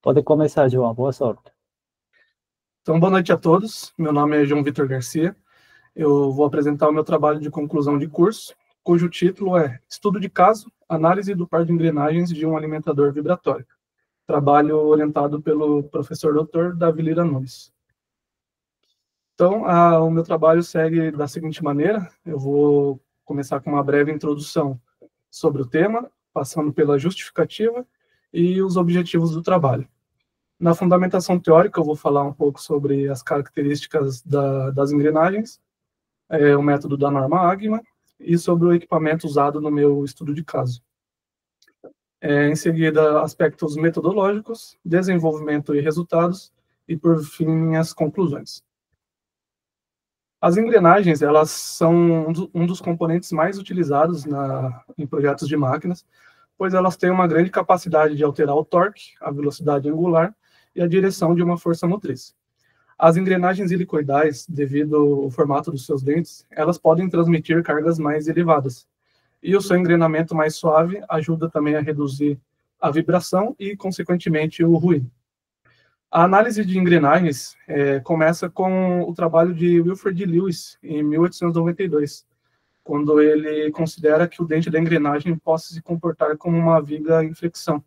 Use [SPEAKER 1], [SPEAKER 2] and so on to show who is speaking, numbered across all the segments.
[SPEAKER 1] Pode começar, João. Boa sorte.
[SPEAKER 2] Então, boa noite a todos. Meu nome é João Vitor Garcia. Eu vou apresentar o meu trabalho de conclusão de curso, cujo título é Estudo de Caso, Análise do Par de Engrenagens de um Alimentador Vibratório. Trabalho orientado pelo professor Dr. Davi Lira Nunes. Então, o meu trabalho segue da seguinte maneira. Eu vou começar com uma breve introdução sobre o tema, passando pela justificativa e os objetivos do trabalho. Na fundamentação teórica, eu vou falar um pouco sobre as características das engrenagens, o método da norma AGMA e sobre o equipamento usado no meu estudo de caso. Em seguida, aspectos metodológicos, desenvolvimento e resultados, e, por fim, minhas conclusões. As engrenagens, elas são um dos componentes mais utilizados em projetos de máquinas, pois elas têm uma grande capacidade de alterar o torque, a velocidade angular e a direção de uma força motriz. As engrenagens helicoidais, devido ao formato dos seus dentes, elas podem transmitir cargas mais elevadas. E o seu engrenamento mais suave ajuda também a reduzir a vibração e, consequentemente, o ruído. A análise de engrenagens começa com o trabalho de Wilfred Lewis, em 1892, quando ele considera que o dente da engrenagem possa se comportar como uma viga em flexão.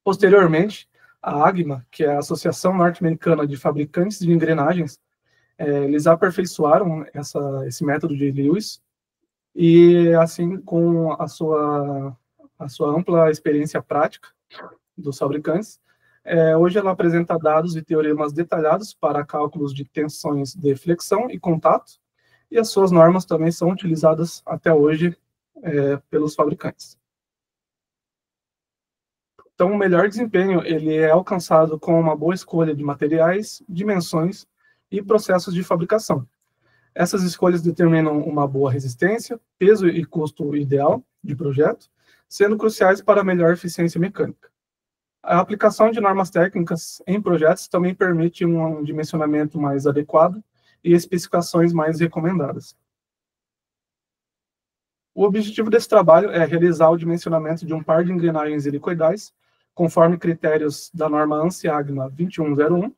[SPEAKER 2] Posteriormente, a AGMA, que é a Associação Norte-Americana de Fabricantes de Engrenagens, eles aperfeiçoaram esse método de Lewis, e assim, com a sua ampla experiência prática dos fabricantes, hoje ela apresenta dados e teoremas detalhados para cálculos de tensões de flexão e contato, e as suas normas também são utilizadas até hoje pelos fabricantes. Então, o melhor desempenho ele é alcançado com uma boa escolha de materiais, dimensões e processos de fabricação. Essas escolhas determinam uma boa resistência, peso e custo ideal de projeto, sendo cruciais para a melhor eficiência mecânica. A aplicação de normas técnicas em projetos também permite um dimensionamento mais adequado e especificações mais recomendadas. O objetivo desse trabalho é realizar o dimensionamento de um par de engrenagens helicoidais, conforme critérios da norma ANSI-AGMA 2101,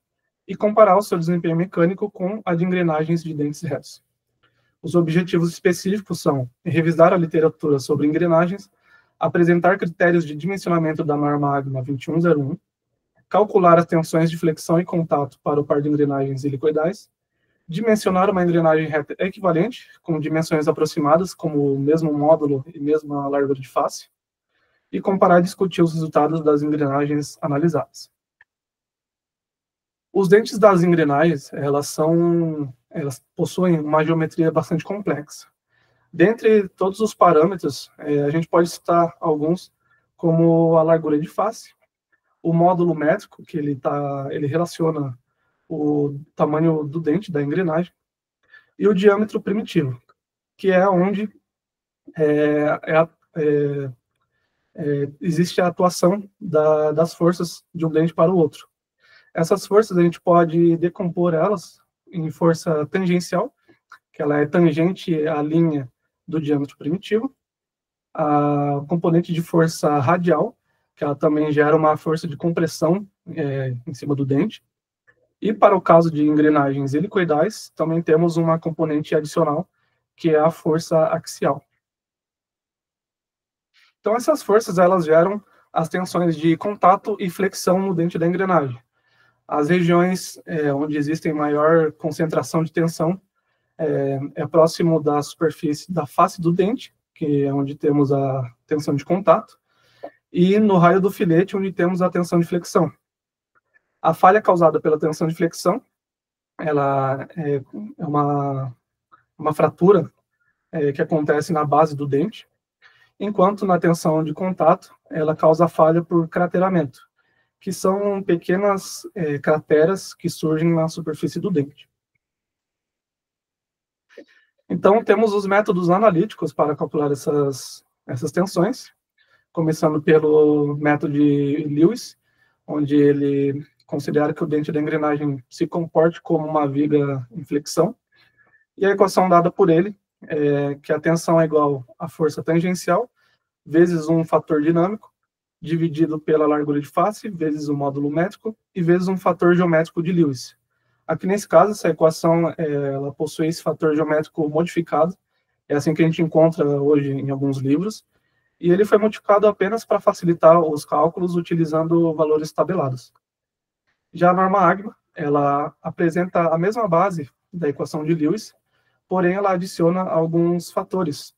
[SPEAKER 2] e comparar o seu desempenho mecânico com a de engrenagens de dentes retos. Os objetivos específicos são revisar a literatura sobre engrenagens, apresentar critérios de dimensionamento da norma AGMA 2101, calcular as tensões de flexão e contato para o par de engrenagens helicoidais, dimensionar uma engrenagem reta equivalente, com dimensões aproximadas, como o mesmo módulo e mesma largura de face, e comparar e discutir os resultados das engrenagens analisadas. Os dentes das engrenagens, elas possuem uma geometria bastante complexa. Dentre todos os parâmetros, a gente pode citar alguns, como a largura de face, o módulo métrico, que ele relaciona o tamanho do dente da engrenagem, e o diâmetro primitivo, que é onde existe a atuação das forças de um dente para o outro. Essas forças a gente pode decompor elas em força tangencial, que ela é tangente à linha do diâmetro primitivo, a componente de força radial, que ela também gera uma força de compressão em cima do dente, e para o caso de engrenagens helicoidais, também temos uma componente adicional, que é a força axial. Então, essas forças, elas geram as tensões de contato e flexão no dente da engrenagem. As regiões onde existem maior concentração de tensão é próximo da superfície da face do dente, que é onde temos a tensão de contato, e no raio do filete, onde temos a tensão de flexão. A falha causada pela tensão de flexão, ela é uma fratura que acontece na base do dente, enquanto na tensão de contato, ela causa falha por crateramento, que são pequenas crateras que surgem na superfície do dente. Então, temos os métodos analíticos para calcular essas tensões, começando pelo método de Lewis, onde ele considera que o dente da engrenagem se comporte como uma viga em flexão, e a equação dada por ele é que a tensão é igual à força tangencial vezes um fator dinâmico dividido pela largura de face, vezes o módulo métrico, e vezes um fator geométrico de Lewis. Aqui nesse caso, essa equação ela possui esse fator geométrico modificado, é assim que a gente encontra hoje em alguns livros, e ele foi modificado apenas para facilitar os cálculos utilizando valores tabelados. Já a norma AGMA, ela apresenta a mesma base da equação de Lewis, porém ela adiciona alguns fatores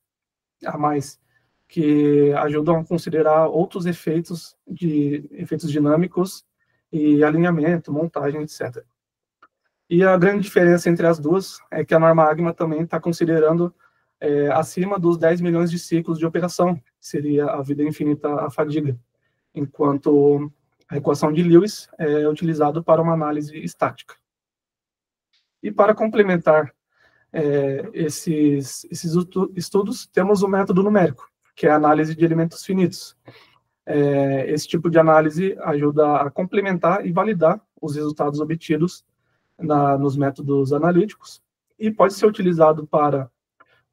[SPEAKER 2] a mais, que ajudam a considerar outros efeitos dinâmicos e alinhamento, montagem, etc. E a grande diferença entre as duas é que a norma AGMA também está considerando acima dos 10 milhões de ciclos de operação, que seria a vida infinita, a fadiga, enquanto a equação de Lewis é utilizada para uma análise estática. E para complementar esses estudos, temos o método numérico, que é a análise de elementos finitos. Esse tipo de análise ajuda a complementar e validar os resultados obtidos nos métodos analíticos e pode ser utilizado para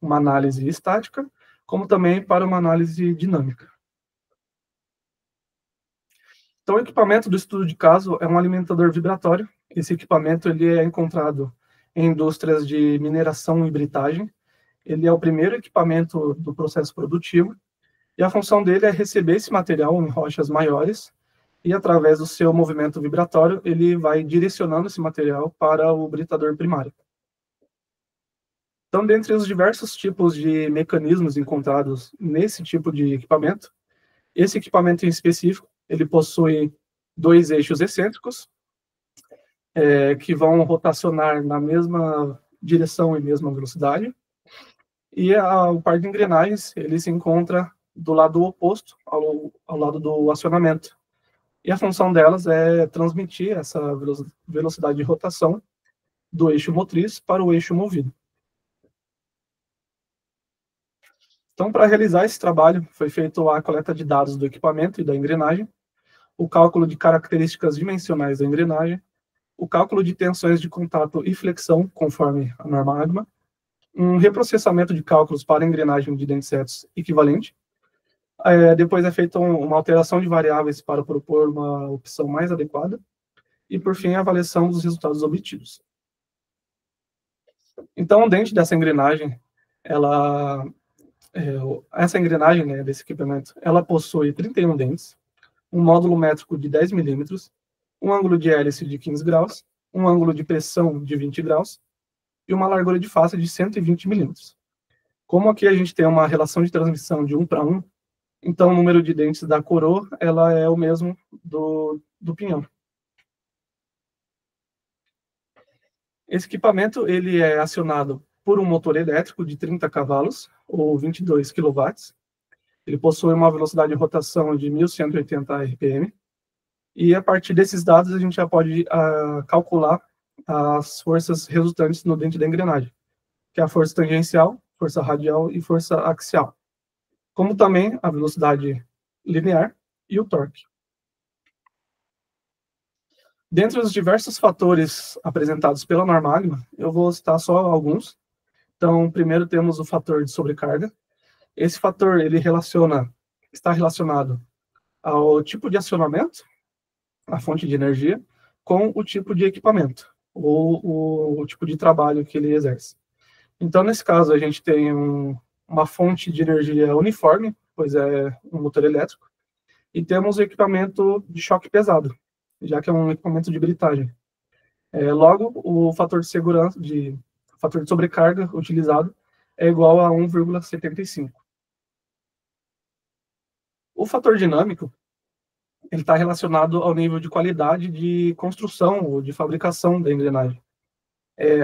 [SPEAKER 2] uma análise estática, como também para uma análise dinâmica. Então, o equipamento do estudo de caso é um alimentador vibratório. Esse equipamento ele é encontrado em indústrias de mineração e britagem. Ele é o primeiro equipamento do processo produtivo e a função dele é receber esse material em rochas maiores e, através do seu movimento vibratório, ele vai direcionando esse material para o britador primário. Então, dentre os diversos tipos de mecanismos encontrados nesse tipo de equipamento, esse equipamento em específico, ele possui 2 eixos excêntricos, que vão rotacionar na mesma direção e mesma velocidade, e o par de engrenagens, ele se encontra do lado oposto ao lado do acionamento. E a função delas é transmitir essa velocidade de rotação do eixo motriz para o eixo movido. Então, para realizar esse trabalho, foi feita a coleta de dados do equipamento e da engrenagem, o cálculo de características dimensionais da engrenagem, o cálculo de tensões de contato e flexão, conforme a norma AGMA, um reprocessamento de cálculos para a engrenagem de dentes retos equivalente. Depois é feita uma alteração de variáveis para propor uma opção mais adequada. E, por fim, a avaliação dos resultados obtidos. Então, o dente dessa engrenagem, essa engrenagem, né, desse equipamento, ela possui 31 dentes, um módulo métrico de 10 milímetros, um ângulo de hélice de 15 graus, um ângulo de pressão de 20 graus e uma largura de face de 120 milímetros. Como aqui a gente tem uma relação de transmissão de 1 para 1, então o número de dentes da coroa ela é o mesmo do pinhão. Esse equipamento ele é acionado por um motor elétrico de 30 cavalos, ou 22 kW. Ele possui uma velocidade de rotação de 1.180 RPM. E a partir desses dados, a gente já pode calcular as forças resultantes no dente da engrenagem, que é a força tangencial, força radial e força axial, como também a velocidade linear e o torque. Dentre os diversos fatores apresentados pela norma AGMA, eu vou citar só alguns. Então, primeiro temos o fator de sobrecarga. Esse fator ele está relacionado ao tipo de acionamento, a fonte de energia, com o tipo de equipamento, ou o tipo de trabalho que ele exerce. Então, nesse caso, a gente tem uma fonte de energia uniforme, pois é um motor elétrico, e temos o equipamento de choque pesado, já que é um equipamento de britagem. Logo, o fator de sobrecarga utilizado é igual a 1,75. O fator dinâmico ele está relacionado ao nível de qualidade de construção ou de fabricação da engrenagem.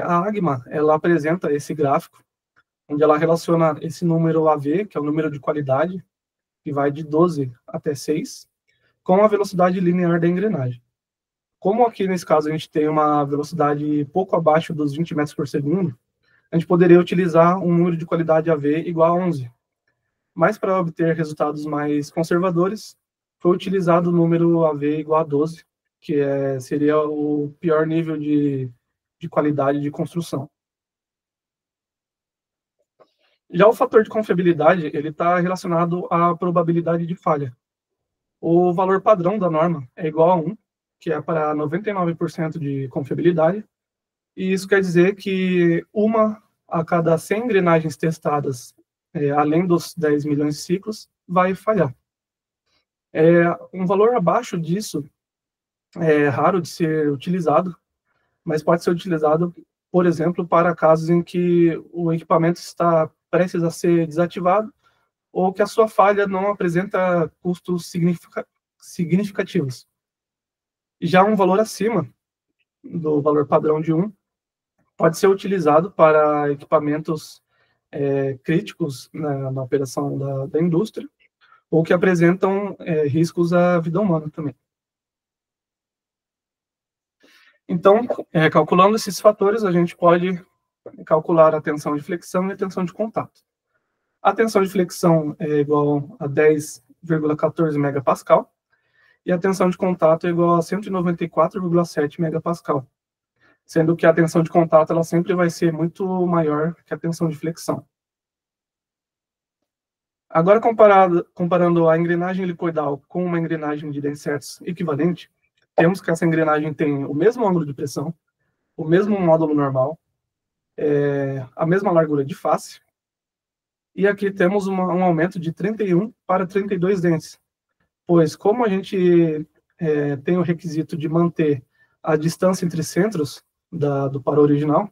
[SPEAKER 2] A AGMA ela apresenta esse gráfico, onde ela relaciona esse número AV, que é o número de qualidade, que vai de 12 até 6, com a velocidade linear da engrenagem. Como aqui nesse caso a gente tem uma velocidade pouco abaixo dos 20 metros por segundo, a gente poderia utilizar um número de qualidade AV igual a 11. Mas para obter resultados mais conservadores, foi utilizado o número AV igual a 12, que seria o pior nível de qualidade de construção. Já o fator de confiabilidade, ele está relacionado à probabilidade de falha. o valor padrão da norma é igual a 1, que é para 99% de confiabilidade, e isso quer dizer que uma a cada 100 engrenagens testadas, além dos 10 milhões de ciclos, vai falhar. Um valor abaixo disso é raro de ser utilizado, mas pode ser utilizado, por exemplo, para casos em que o equipamento está prestes a ser desativado ou que a sua falha não apresenta custos significativos. Já um valor acima do valor padrão de 1 pode ser utilizado para equipamentos críticos na operação da indústria ou que apresentam riscos à vida humana também. Então, calculando esses fatores, a gente pode calcular a tensão de flexão e a tensão de contato. A tensão de flexão é igual a 10,14 megapascal e a tensão de contato é igual a 194,7 megapascal, sendo que a tensão de contato ela sempre vai ser muito maior que a tensão de flexão. Agora, comparando a engrenagem helicoidal com uma engrenagem de dentes certos equivalente, temos que essa engrenagem tem o mesmo ângulo de pressão, o mesmo módulo normal, a mesma largura de face, e aqui temos um aumento de 31 para 32 dentes, pois como a gente tem o requisito de manter a distância entre centros do par original,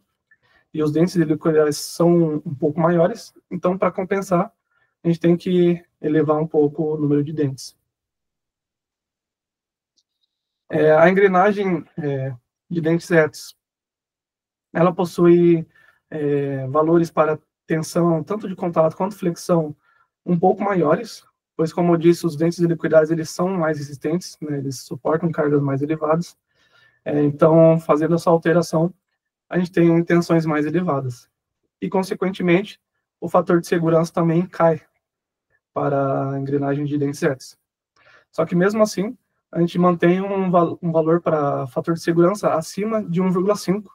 [SPEAKER 2] e os dentes helicoidais são um pouco maiores, então para compensar, a gente tem que elevar um pouco o número de dentes. A engrenagem de dentes retos, ela possui valores para tensão, tanto de contato quanto flexão, um pouco maiores, pois, como eu disse, os dentes helicoidais eles são mais resistentes, né, eles suportam cargas mais elevadas. Então, fazendo essa alteração, a gente tem tensões mais elevadas. E, consequentemente, o fator de segurança também cai para a engrenagem de dentes retos. Só que, mesmo assim, a gente mantém um valor para fator de segurança acima de 1,5,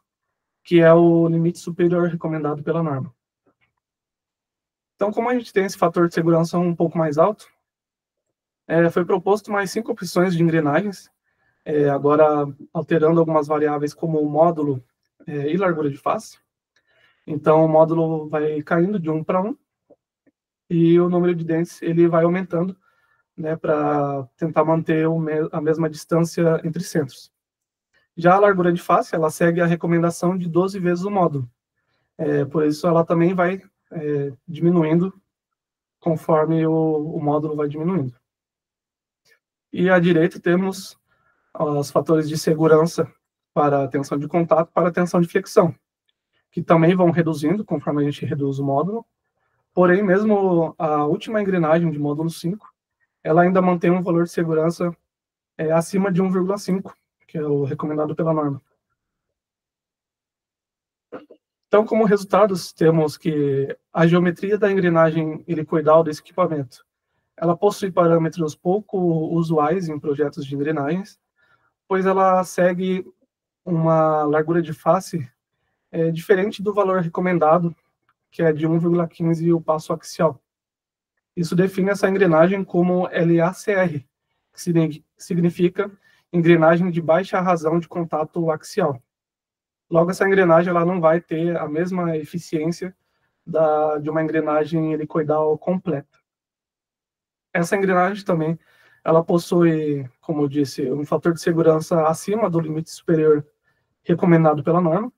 [SPEAKER 2] que é o limite superior recomendado pela norma. Então, como a gente tem esse fator de segurança um pouco mais alto, foi proposto mais 5 opções de engrenagens, agora alterando algumas variáveis como o módulo e largura de face. Então, o módulo vai caindo de 1 para 1 e o número de dentes ele vai aumentando, né, para tentar manter a mesma distância entre centros. Já a largura de face, ela segue a recomendação de 12 vezes o módulo. Por isso, ela também vai diminuindo conforme o módulo vai diminuindo. E à direita temos os fatores de segurança para a tensão de contato, para a tensão de flexão, que também vão reduzindo conforme a gente reduz o módulo. Porém, mesmo a última engrenagem de módulo 5, ela ainda mantém um valor de segurança acima de 1,5, que é o recomendado pela norma. Então, como resultados, temos que a geometria da engrenagem helicoidal desse equipamento, ela possui parâmetros pouco usuais em projetos de engrenagens, pois ela segue uma largura de face diferente do valor recomendado, que é de 1,15 o passo axial. Isso define essa engrenagem como LACR, que significa engrenagem de baixa razão de contato axial. Logo, essa engrenagem ela não vai ter a mesma eficiência de uma engrenagem helicoidal completa. Essa engrenagem também, ela possui, como eu disse, um fator de segurança acima do limite superior recomendado pela norma.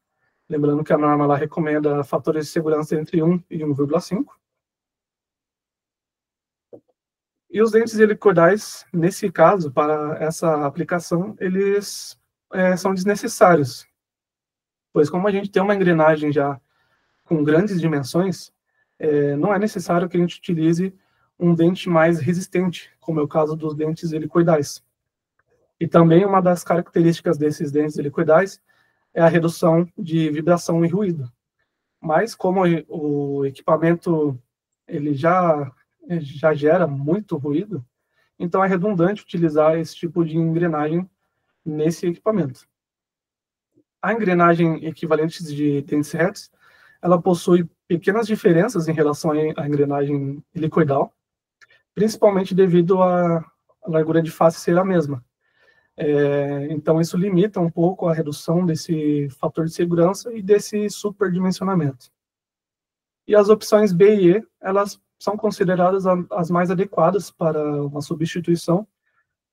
[SPEAKER 2] Lembrando que a norma ela recomenda fatores de segurança entre 1 e 1,5. E os dentes helicoidais, nesse caso, para essa aplicação, eles são desnecessários, pois como a gente tem uma engrenagem já com grandes dimensões, não é necessário que a gente utilize um dente mais resistente, como é o caso dos dentes helicoidais. E também uma das características desses dentes helicoidais é a redução de vibração e ruído. Mas como o equipamento ele já gera muito ruído, então é redundante utilizar esse tipo de engrenagem nesse equipamento. A engrenagem equivalente de dentes retos, ela possui pequenas diferenças em relação à engrenagem helicoidal, principalmente devido a largura de face ser a mesma. Então, isso limita um pouco a redução desse fator de segurança e desse superdimensionamento. E as opções B e E, elas são consideradas as mais adequadas para uma substituição,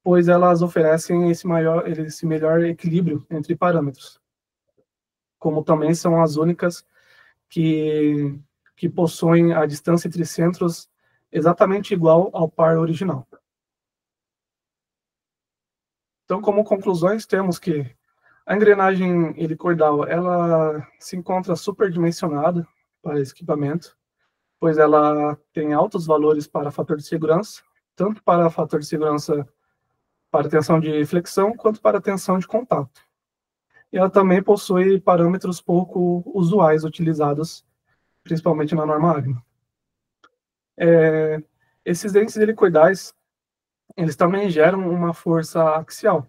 [SPEAKER 2] pois elas oferecem esse melhor equilíbrio entre parâmetros, como também são as únicas que possuem a distância entre centros exatamente igual ao par original. Então, como conclusões, temos que a engrenagem helicoidal, ela se encontra superdimensionada para esse equipamento, pois ela tem altos valores para fator de segurança, tanto para fator de segurança para tensão de flexão, quanto para tensão de contato. E ela também possui parâmetros pouco usuais utilizados, principalmente na norma AGMA. Esses dentes helicoidais, eles também geram uma força axial.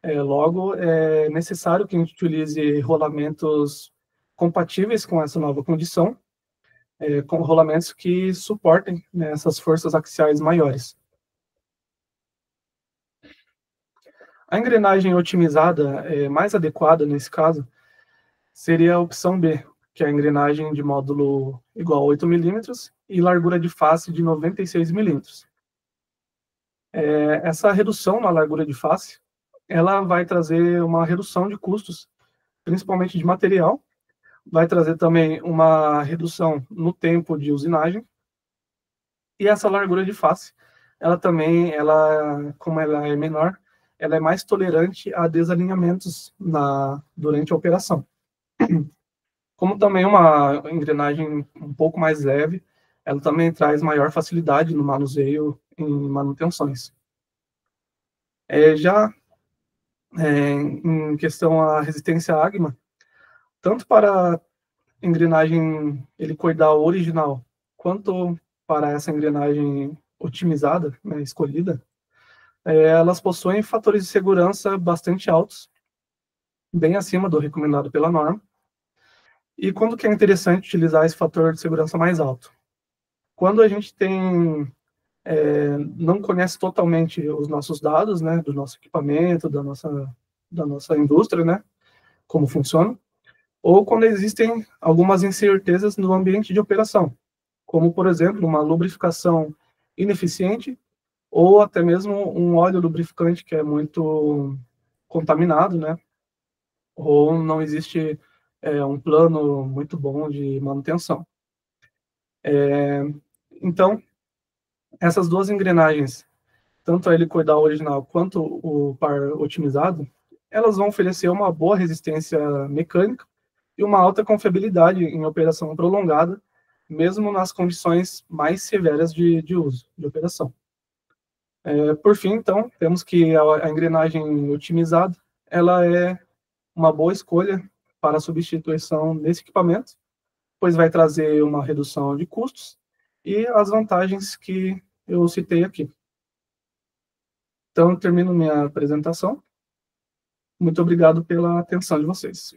[SPEAKER 2] Logo, é necessário que a gente utilize rolamentos compatíveis com essa nova condição, com rolamentos que suportem, né, essas forças axiais maiores. A engrenagem otimizada, mais adequada nesse caso, seria a opção B, que é a engrenagem de módulo igual a 8 milímetros e largura de face de 96 milímetros. Essa redução na largura de face, ela vai trazer uma redução de custos, principalmente de material, vai trazer também uma redução no tempo de usinagem, e essa largura de face, ela também, como ela é menor, ela é mais tolerante a desalinhamentos durante a operação. Como também uma engrenagem um pouco mais leve, ela também traz maior facilidade no manuseio em manutenções. Em questão à resistência à AGMA, tanto para a engrenagem helicoidal original, quanto para essa engrenagem otimizada, né, escolhida, elas possuem fatores de segurança bastante altos, bem acima do recomendado pela norma. E quando que é interessante utilizar esse fator de segurança mais alto? Quando a gente não conhece totalmente os nossos dados, né, do nosso equipamento, da nossa indústria, né, como funciona, ou quando existem algumas incertezas no ambiente de operação, como, por exemplo, uma lubrificação ineficiente ou até mesmo um óleo lubrificante que é muito contaminado, né, ou não existe um plano muito bom de manutenção. Então, essas duas engrenagens, tanto a helicoidal original quanto o par otimizado, elas vão oferecer uma boa resistência mecânica e uma alta confiabilidade em operação prolongada, mesmo nas condições mais severas de uso, de operação. Por fim, então, temos que a engrenagem otimizada, ela é uma boa escolha para a substituição desse equipamento, pois vai trazer uma redução de custos e as vantagens que eu citei aqui. Então, eu termino minha apresentação. Muito obrigado pela atenção de vocês.